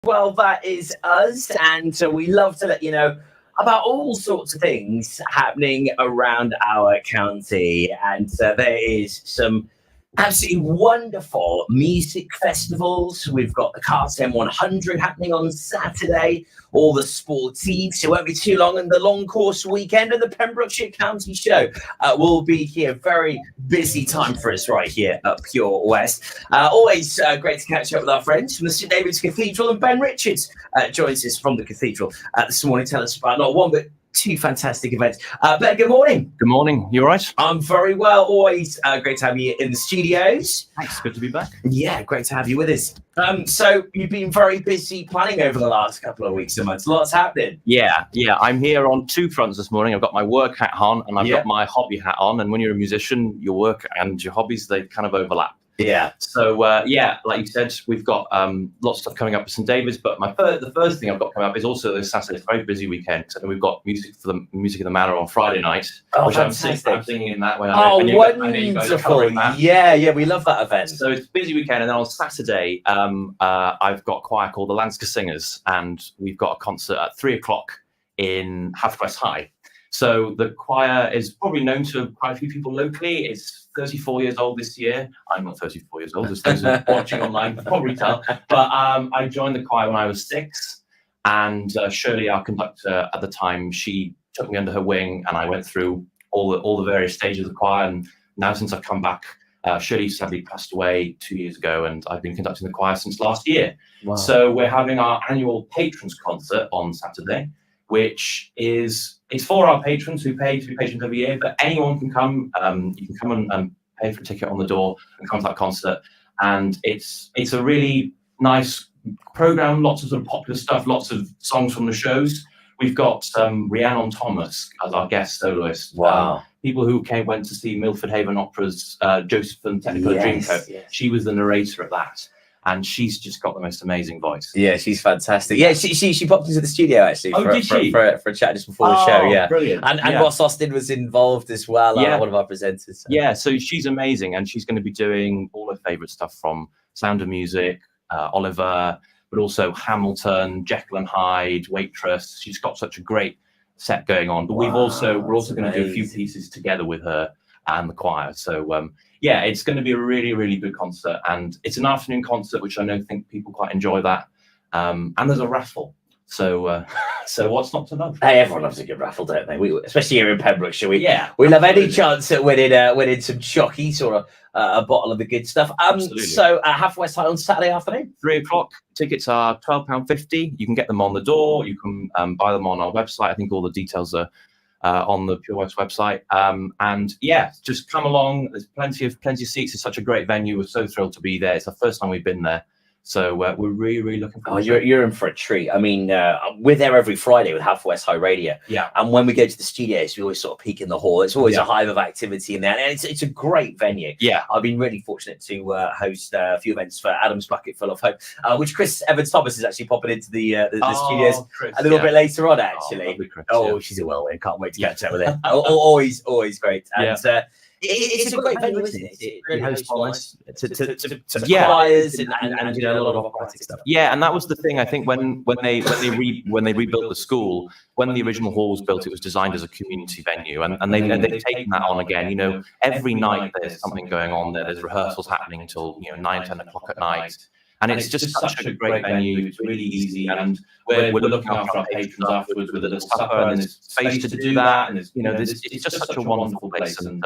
Well, that is us, and we love to let you know about all sorts of things happening around our county. And there is some absolutely wonderful music festivals. We've got the Cartem 100 happening on Saturday, all the sportives. It won't be too long, and the long course weekend and the Pembrokeshire County Show will be here. Very busy time for us right here at Pure West. Always great to catch up with our friends from the St Davids Cathedral, and Ben Richards joins us from the Cathedral this morning. Tell us about not one but two fantastic events. Ben, good morning. Good morning. You all right? I'm very well. Always great to have you in the studios. Thanks. Good to be back. Yeah, great to have you with us. So you've been very busy planning over the last couple of weeks and months. Lots happening. Yeah. I'm here on two fronts this morning. I've got my work hat on and I've got my hobby hat on. And when you're a musician, your work and your hobbies, they kind of overlap. Yeah. So, like you said, we've got lots of stuff coming up at St Davids. But the first thing I've got coming up is also this Saturday. It's a very busy weekend. And we've got music for the Music of the Manor on Friday night. Oh, which I'm fantastic. singing in that way. Wonderful. Yeah, we love that event. So it's a busy weekend. And then on Saturday, I've got a choir called the Landsker Singers. And we've got a concert at 3:00 in Haverford High. So the choir is probably known to quite a few people locally. It's 34 years old this year. I'm not 34 years old, as those who are watching online can probably tell. But I joined the choir when I was 6. And Shirley, our conductor at the time, she took me under her wing and I went through all the various stages of the choir. And now since I've come back, Shirley sadly passed away 2 years ago and I've been conducting the choir since last year. Wow. So we're having our annual patrons concert on Saturday, which is for our patrons who pay to be patrons every year, but anyone can come. You can come and pay for a ticket on the door and come to that concert. And it's a really nice program, lots of sort of popular stuff, lots of songs from the shows. We've got Rhiannon Thomas as our guest soloist. Wow. People who went to see Milford Haven Opera's Joseph and Technicolor Dreamcoat. Yes. She was the narrator at that. And she's just got the most amazing voice. Yeah, she's fantastic. Yeah, she popped into the studio actually for a chat just before the show. Yeah, brilliant. And Ross Austin was involved as well. One of our presenters. So. Yeah, so she's amazing, and she's going to be doing all her favourite stuff from Sound of Music, Oliver, but also Hamilton, Jekyll and Hyde, Waitress. She's got such a great set going on. But we're also going to do a few pieces together with her and the choir. So it's going to be a really, really good concert, and it's an afternoon concert, which I think people quite enjoy that. And there's a raffle. So what's not to love? Hey, everyone loves a good raffle, don't they? Especially here in Pembrokeshire. We love any chance at winning some chockies or a bottle of the good stuff. So Haverford High on Saturday afternoon, 3:00. Tickets are £12.50. You can get them on the door. You can buy them on our website. I think all the details are on the Pure West website. And just come along. There's plenty of seats. It's such a great venue. We're so thrilled to be there. It's the first time we've been there. So we're really, really looking forward to it. You're in for a treat. I mean, we're there every Friday with Haverford High Radio. Yeah. And when we go to the studios, we always sort of peek in the hall. It's always a hive of activity in there. And it's a great venue. Yeah. I've been really fortunate to host a few events for Adam's Bucket Full of Hope, which Chris Evans-Thomas is actually popping into the studios Chris, a little bit later on, actually. Chris, she's a whirlwind. Can't wait to catch up with her. Always great. And it's a great venue, isn't it? It really hosts to choirs and a lot of operatic stuff. Yeah, and that was the thing. I think when they rebuilt the school, when the original hall was built, it was designed as a community venue, and they've taken that on again. Every night there's something going on there. There's rehearsals happening until 9, 10 o'clock at night. And it's just such a great venue. It's really easy, and we're looking after our patrons afterwards with a supper, and there's space to do that. And it's just such a wonderful place. And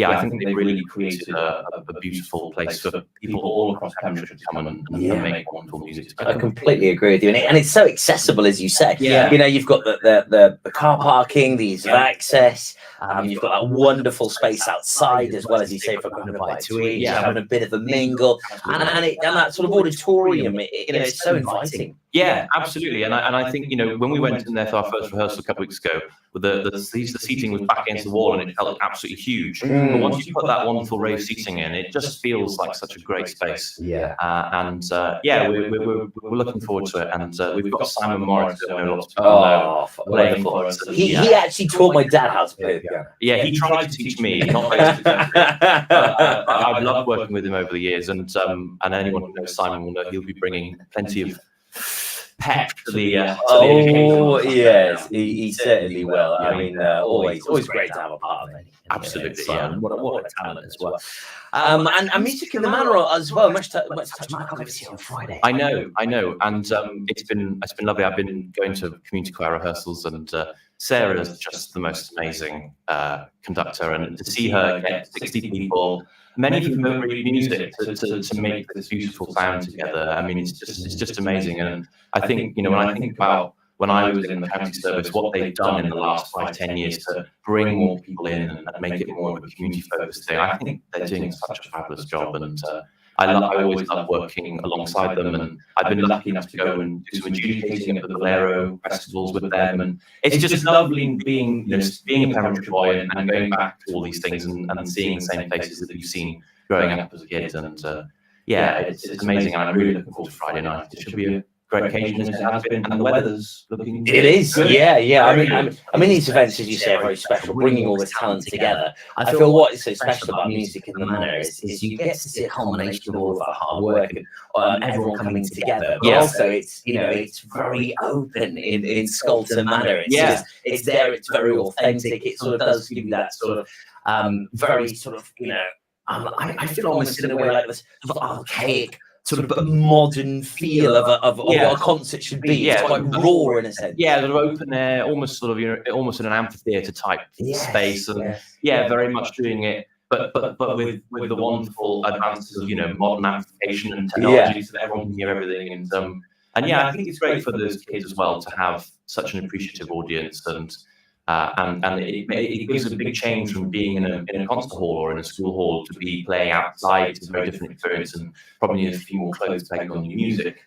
I think they really created a beautiful place for people all across Pembrokeshire to come and make wonderful music together. I completely agree with you, and it's so accessible, as you say. Yeah. You've got the car parking, the ease of access. You've got that wonderful space outside as well, as you say, for having a bite to eat, having a bit of a mingle, and that sort of auditorium. It's so inviting. Yeah, absolutely. And I think when we went in there for our first rehearsal a couple of weeks ago, the seating was back against the wall and it felt absolutely huge. But once you put that wonderful raised seating in, it just feels like such a great space. Yeah. We're looking forward to it. And we've got Simon Morris, who I know lots of people know, playing for us. He actually taught my dad how to play the piano. Yeah, he tried to teach me, not very successfully. I've loved working with him over the years, and anyone who knows Simon will know he'll be bringing plenty of pep to the Oh occasion. yes, he certainly will. I Yeah. mean, always great to have a part of it. Absolutely, So, yeah. What a talent as well. And Music in the Manor as well. Much touch. I can't see on Friday. I know, and it's been lovely. I've been going to community choir rehearsals, and Sarah's just the most amazing conductor, and to see her get 60 people, many of whom don't read music, to make this beautiful sound together. I mean, it's just amazing. And I think, when I think about when I was in the county service, what they've done in the last 5-10 years to bring more people in and make it more of a community-focused thing, I think they're doing such a fabulous job. And I always love working alongside them, and I've been lucky enough to go and do some adjudicating at the Bolero festivals with them, and it's just lovely being a Pembrokeshire boy and going back to all these things and seeing the same faces that you've seen growing up as a kid. And it's amazing, and I'm really looking forward to Friday night. It should be a great occasion, as it has been, and the weather's looking It is, good. yeah. I mean, these events, as you say, are very special. Bringing all this talent together. I feel what is so special about Music in the Manor is you get to see a culmination of all of that hard work and everyone coming together. But also, it's very open in Sculptor Manor. It's there. It's very authentic. It sort of does give you that sort of very sort of I feel almost in a way like this sort of archaic, sort of a modern feel of what a concert should be. It's quite raw in a sense. Yeah, sort of open air, almost sort of almost in an amphitheatre type space, and very much doing it, but with the wonderful advances of modern amplification and technology, so that everyone can hear everything. And I think it's great for those kids as well to have such an appreciative audience, and it gives a big change from being in a concert hall or in a school hall to be playing outside. It's a very different experience, and probably need a few more clothes playing on your music,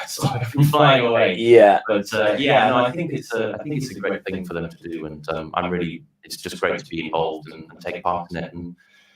so from flying away. But I think it's a great thing for them to do, and it's just great to be involved and take part in it. And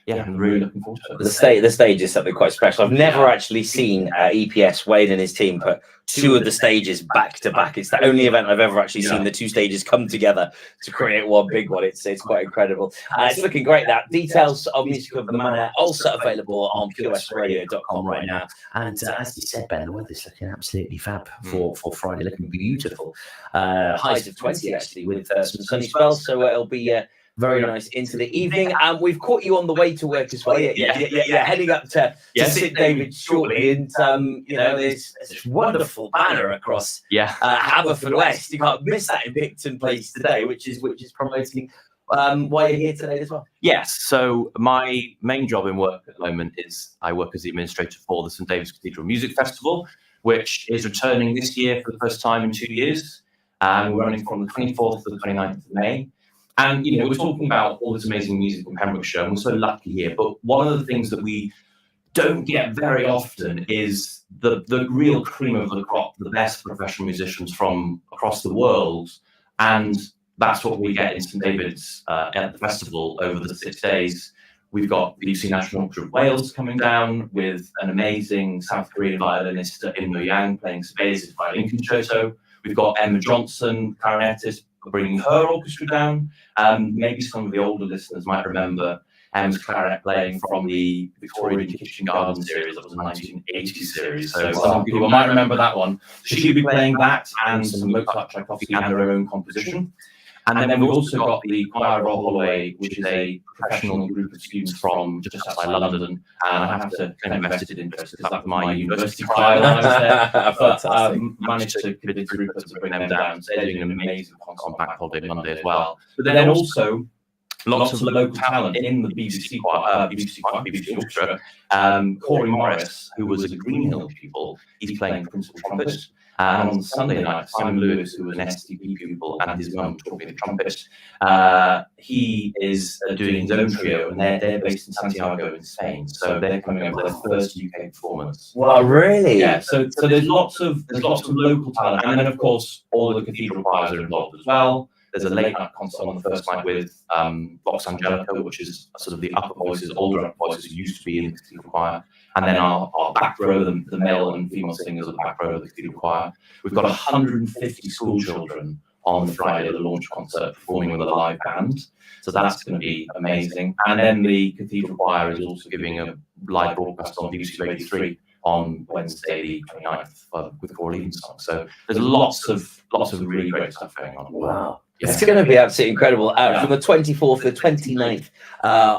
I'm really looking forward to it. The stage is something quite special. I've never actually seen EPS, Wayne and his team, put two of the stages back to back. It's the only event I've ever actually seen the two stages come together to create one big one. It's quite incredible. It's looking great. That details of Music of the Manor also available on purewestradio.com right now. And as you said, Ben, the weather's looking absolutely fab for Friday, looking beautiful. Highs of 20 actually, with some sunny spells, so it'll be very nice into the evening. And we've caught you on the way to work as well. Heading up to St Davids shortly. And there's this wonderful banner across Haverfordwest. You can't miss that in Picton Place today, which is promoting why you're here today as well. Yes. So my main job in work at the moment is I work as the administrator for the St Davids Cathedral Music Festival, which is returning this year for the first time in 2 years. We're running from the 24th to the 29th of May. And, we're talking about all this amazing music in Pembrokeshire, and we're so lucky here. But one of the things that we don't get very often is the real cream of the crop, the best professional musicians from across the world. And that's what we get in St Davids at the festival over the 6 days. We've got the BBC National Orchestra of Wales coming down with an amazing South Korean violinist In Mo Yang playing Sibelius' violin concerto. We've got Emma Johnson, clarinetist, bringing her orchestra down. Maybe some of the older listeners might remember Emma's clarinet playing from the Victorian Kitchen Garden series. That was a 1980 series. So some people might remember that one. She'll be playing that and some Mozart, Tchaikovsky and her own composition. And then we've also got the Choir Royal Holloway, which is a professional group of students from just outside London. And I have to claim a vested interest because that was my university choir when I was there. But managed to convince the group to bring them down. So they're doing an amazing concert on Bank Holiday Monday as well. But then also lots of local talent in the BBC Orchestra. Corey Morris, who was a Greenhill pupil, he's playing principal trumpet. And on Sunday night, Simon Lewis, who was an STP pupil, and his mum taught me the trumpet. He is doing his own trio, and they're based in Santiago in Spain. So they're coming over their first UK performance. Wow, really? Yeah. So there's lots of local talent, and then of course all the cathedral choirs are involved as well. There's a late night concert on the first night with Vox Angelica, which is sort of the upper voices, older upper voices who used to be in the cathedral choir. And then our back row, the male and female singers of the back row of the cathedral choir. We've got 150 school children on Friday, the launch concert, performing with a live band. So that's going to be amazing. And then the cathedral choir is also giving a live broadcast on BBC Radio 3 on Wednesday the 29th with Choral Evensong. So there's lots of really great stuff going on. Wow. Yeah. It's going to be absolutely incredible. From the 24th to the 29th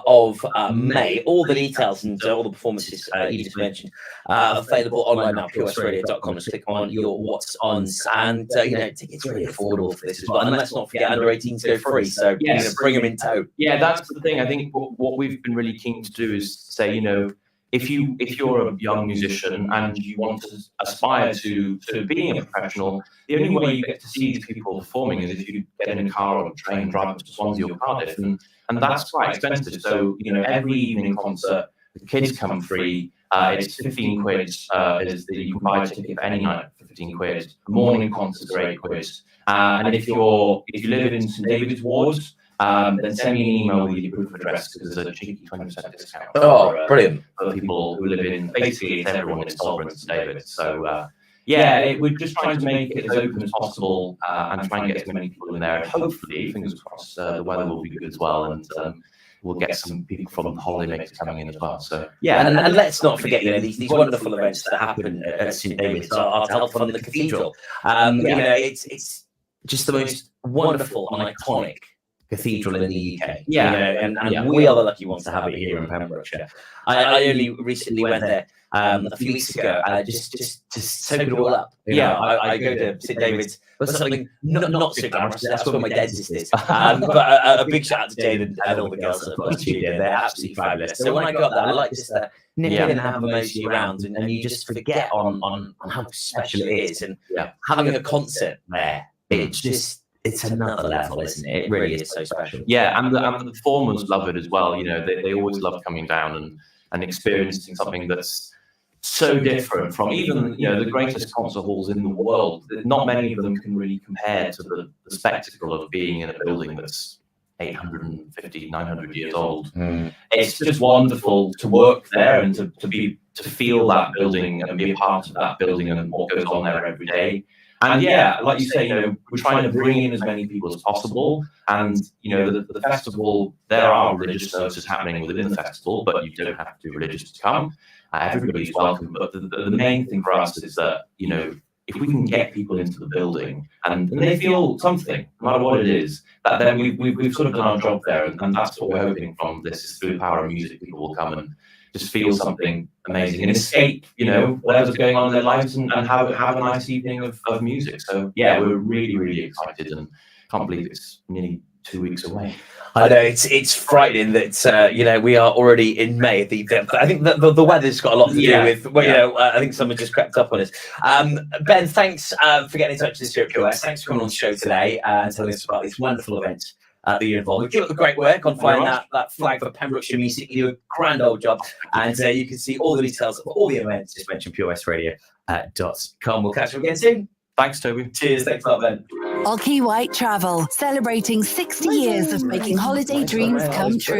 of May, all the details and all the performances you just mentioned are available online now, purewestradio.com. Just click on your What's Ons, and tickets are really affordable for this as well. And let's not forget, under 18s go free, so bring them in tow. Yeah, that's the thing. I think what we've been really keen to do is say, if you're a young musician and you want to aspire to being a professional, the only way you get to see these people performing is if you get in a car or a train, drive up to Swansea or Cardiff, and that's quite expensive. So every evening concert, the kids come free. It's 15 quid. Is that you can buy a ticket for any night for 15 quid. Morning concerts are 8 quid. And if you live in St Davids Ward, then send me an email with your proof of address, because there's a cheeky 20% discount. Brilliant. For people who live in, basically it's everyone in Salford and St Davids. So we're just trying to make it as open as possible and try and get as many people in there. And hopefully, fingers crossed, the weather will be good as well, and we'll get some people from the holidaymakers coming in as well. So and let's not forget, these wonderful events that happen at St Davids are to help fund the cathedral. It's just the most wonderful and iconic cathedral in the UK. And we are the lucky ones to have it here in Pembrokeshire. I only recently went there a few weeks ago, just to soak it all up. I go to St Davids for something not so glamorous. That's where my dentist is. But a big shout out to Jane and all the girls that have got the studio. They're absolutely fabulous. So when I got there, I like just to nip in and have a mosey around, and you just forget on how special it is. And having a concert there, it's another level, isn't it? It really is so special. Yeah, and the performers love it as well. They always love coming down and experiencing something that's so different from even the greatest concert halls in the world. Not many of them can really compare to the spectacle of being in a building that's 850, 900 years old. It's just wonderful to work there and to feel that building and be a part of that building and what goes on there every day. And like you say, we're trying to bring in as many people as possible. And the festival, there are religious services happening within the festival, but you don't have to be religious to come. Everybody's welcome. But the main thing for us is that if we can get people into the building and they feel something, no matter what it is, that then we've sort of done our job there. And that's what we're hoping from this, is through the power of music, people will come and just feel something amazing and escape, whatever's going on in their lives and have a nice evening of music. So we're really, really excited, and can't believe it's nearly 2 weeks away. I know it's frightening that we are already in May. I think the weather's got a lot to do with. I think someone just crept up on us. Ben, thanks for getting in touch with us here at POS. Thanks for coming on the show today and telling us about these wonderful events that you're involved with. Keep up the great work on finding that flag for Pembrokeshire music. You do a grand old job, and you can see all the details of all the events just mentioned purewestradio.com. We'll catch up again soon. Thanks, Toby. Cheers. Thanks a lot, Ben. Ocky White Travel, celebrating 60 years of making holiday dreams come true.